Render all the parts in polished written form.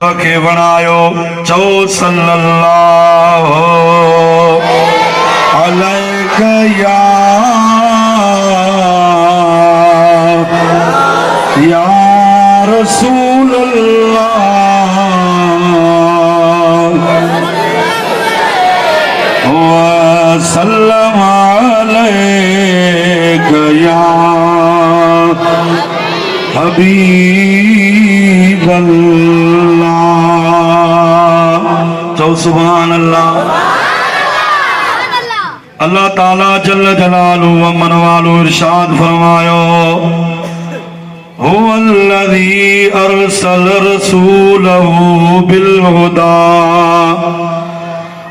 के बनायो चो सल्लल्लाहु अलैहि या रसूल अल्लाह व सल्लम अलैका या हबीब अल्लाह। तो सुभान अल्लाह। अल्लाह ताला जल्ल जलालुहु व मनवालु इरशाद फरमायो हुवल्लज़ी अरसल रसूलहु बिल हुदा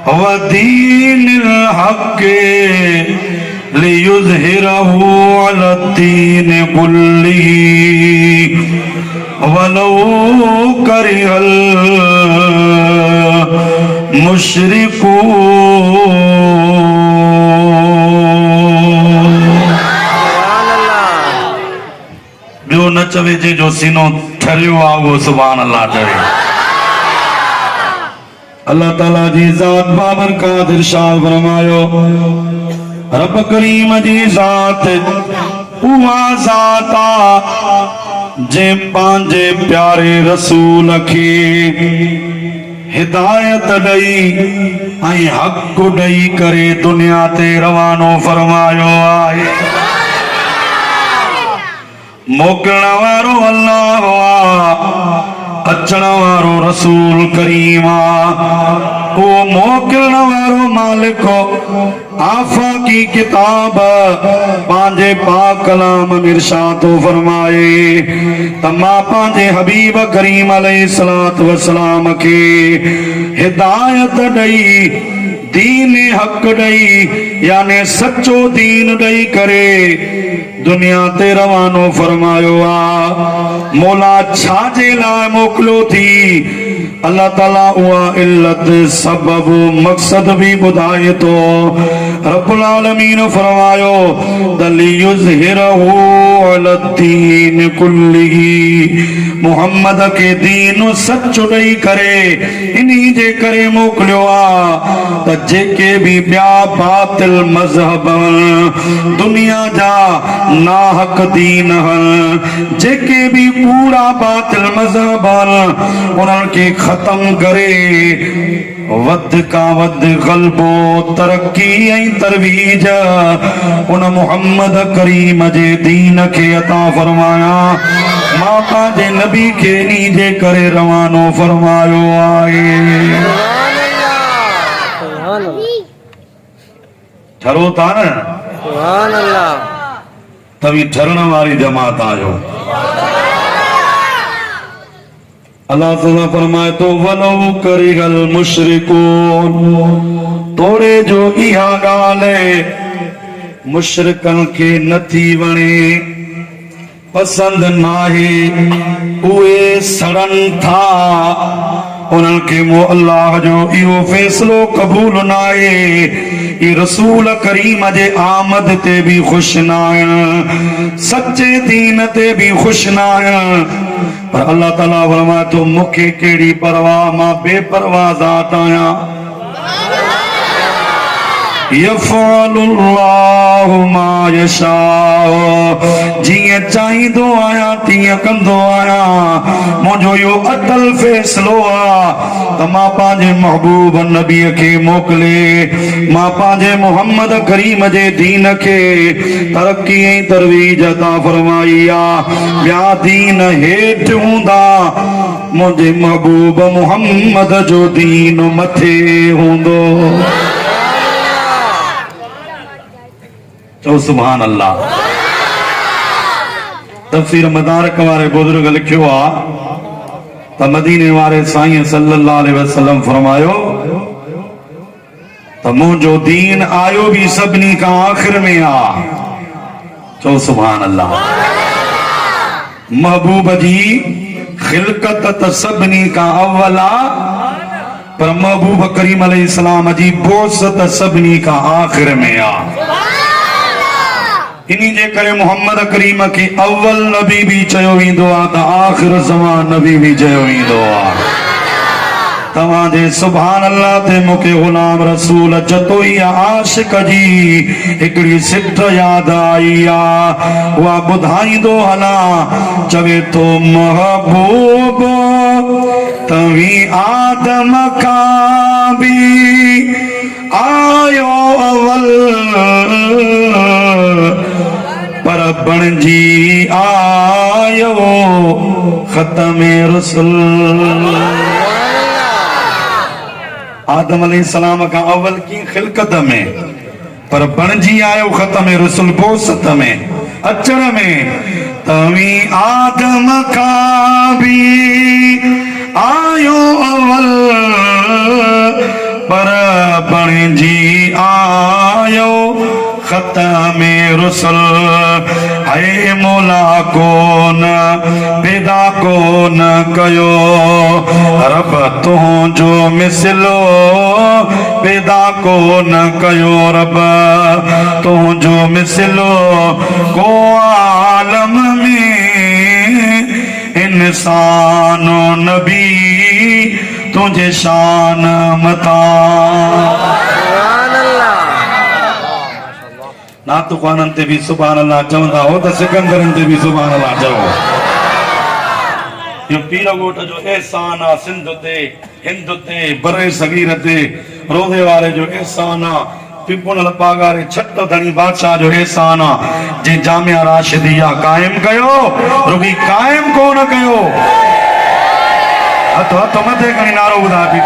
व दीनिल हक़्क़ि लियुज़हिरहु अलद्दीन कुल्लिही वलौ करिहल मुशरिकून। जो न चवे जे जो सीनो ठरियो आ वो सुभान अल्लाह चवे। अल्लाह ताला जी ज़ात बाबर का इरशाद फरमायो रब करीम जी ज़ात उहा ज़ाता जे पांजे प्यारे रसूल खे हिदायत ॾई ऐं हक़ ॾई करे दुनिया ते रवानो फरमायो आहे। मोकिलण वारो अल्लाह अचण वारो रसूल करीम वो मोकिलण वारो मालिक आफाकी किताब पांजे पाक कलाम इरशाद फरमाए तमा पांजे हबीब करीम अलैहिस्सलातु वस्सलाम के हिदायत ॾई दीन हक़ ॾई याने सच्चो दीन ॾई करे दुनिया ते रवानो फरमायो आ। मौला छाजे लाइ मोकिलियो थी अल्लाह ताला उहा इल्लत सबब मक़सद भी ॿुधाए थो। रब्बुल आलमीन फरमायो लियुज़हिरहु अलद्दीन कुल्लिही मुहम्मद के दीन सच ॾई करे इन्ही जे करे मोकिलियो आ त जेके भी ॿिया बातिल मज़हब दुनिया जा नाहक दीन जेके भी कूड़ा बातिल मज़हब उन्हनि खे ख़त्म करे वध का वध गलबो तरक्की ऐं तरवीज उन मुहम्मद करीम जे दीन खे अता फरमाया। मां पंहिंजे नबी खे नी जे करे रवानो फरमायो आहे। ठरो था न तभी ठरण वारी जमात आयो। अल्लाह ताला फरमाए तो वलो करिहल मुशरिकून तोड़े जो इहा ॻाल्हि मुशरिकन खे नथी वणे पसंद नाहे उहे सड़न था उन्हनि खे मो अल्लाह जो इहो फ़ैसिलो क़बूल न आहे। ई रसूल करीम जे आमद ते भी ख़ुशि न आहिनि सच्चे दीन ते भी ख़ुशि न आहिनि पर अल्लाह ताला फरमाए थो मूंखे कहिड़ी परवाह मां बेपरवाह ज़ात आहियां। यफ़अलुल्लाहु मा यशाअ जीअं चाहींदो आहियां तीअं कंदो आहियां मुंहिंजो इहो अटल फ़ैसिलो आहे त मां पंहिंजे महबूब नबीअ खे मोकिले मां पंहिंजे मुहम्मद करीम जे दीन खे तरक्की ऐं तरवीज अता फरमाई आहे। ॿिया दीन हेठि हूंदा मुंहिंजे महबूब मुहम्मद जो दीन मथे हूंदो। तो सुभान अल्लाह। तफसीर मदारक वारे बुजुर्ग लिखियो आ त मदीने वारे साईं सल्लल्लाहु अलैहि वसल्लम फरमायो त मुंहिंजो दीन आयो भी सभिनी खां आखिर में आ। चो सुभान अल्लाह। महबूब जी खिलकत त सभिनी खां अव्वल आ पर महबूब करीम अलैहिस्सलाम जी बोसत सभिनी खां आखिर में आ। इन्हीं जे करे मोहम्मद करीम के अव्वल नबी भी चयो वेंदो आ त आखिर ज़मान नबी भी चयो वेंदो आ। तवाजे सुभान अल्लाह ते मुके गुलाम रसूल जतो ही आशिक जी एकड़ी सिट याद आई आ वा बुधाई दो हला चवे तो महबूब तवी आदम का भी आयो अवल पर बणजी आयो खत्मे रसूल। आदम अलैहिस्सलाम का अव्वल की खिलकत में पर बणजी आयो खत्मे रसूल पोसत में अचर में तवी आदम का भी आयो अव्वल पर बणजी आयो खत्मे रसूल। है मौला कोन पैदा कोन कयो रब तुझो मिसलो पैदा कोन कयो रब तुझो मिसलो को आलम में इंसान नबी तुझे शान मता। ना तो क़ुरान ते भी सुभान अल्लाह चवंदा हो तो सिकंदरन ते भी सुभान अल्लाह चवो। यो पीर गोठ जो एहसान आ सिंध ते हिंद ते बरे सगीर ते रोज़े वाले जो एहसान आ पिपुनल पागारे छट धनी बादशाह जो एहसान आ जे जामिया राशिदिया कायम कयो रुगी कायम कोन कयो हथ हथ मथे खणी नारो बुधा पी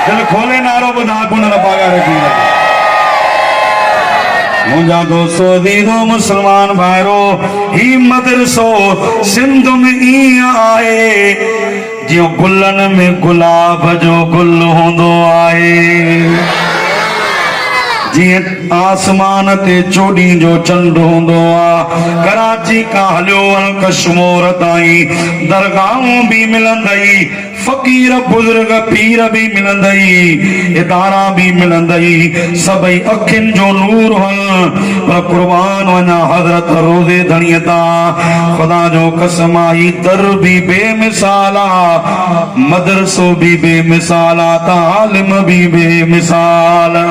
दिल खोले नारो बुधा पुनल पागारे पी मुझा दोस्तो दीदो मुसलमान भाइरो ही मदरसो सिंध में इया आए जो गुलन में गुलाब जो गुल होंदो आए जी आसमान ते चोड़ी जो चंड होंदो आ। कराची का हलियो कश्मीर ताईं दरगाहों भी मिलंदई फकीर बुजुर्ग पीर भी मिलंदई इदारा भी मिलंदई सभई अखिन जो नूर हन पर कुर्बान वना हजरत रोज़े धनियता खुदा जो कसम आई दर भी बेमिसाला मदरसो भी बेमिसाला तालिम भी बेमिसाला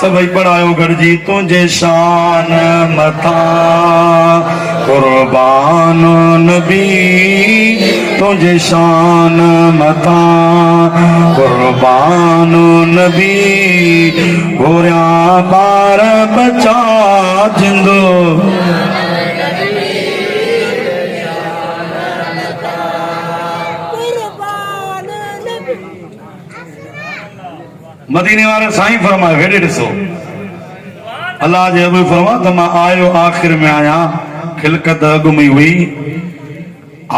सभई पढ़ायो गरजी तुझे शान मथा कुर्बान नबी तुझे शान मथा कुर्बान नबी गोरिया बार बचा जिंदो मदीने वाले साईं फरमाए वेड़े ॾिसो अल्लाह जे अबू फरमा त मां आयो आखिर में आया खिलकत अॻु में हुई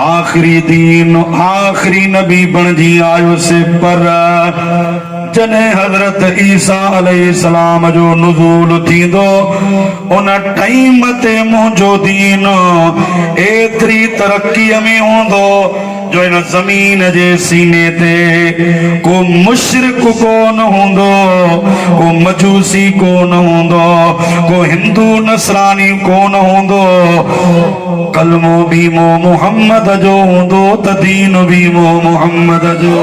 आखिरी दीन आखिरी नबी बणजी आयो से पर जने हजरत ईसा अलैहिस्सलाम जो नुज़ूल थींदो उन टाइम ते मुंहिंजो दीन एतिरी तरक्की में हूंदो जो इन जमीन जे सीने ते को मुशरिक कोन हूंदो को मजूसी कोन हूंदो को हिंदू नसरानी कोन हूंदो कलमो भी मो मुहम्मद जो हूंदो त दीन भी मो मुहम्मद जो।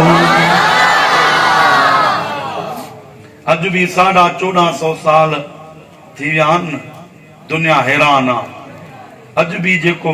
अज भी 1450 साल थी विया आहिनि दुनिया हैरान आहे अज भी जेको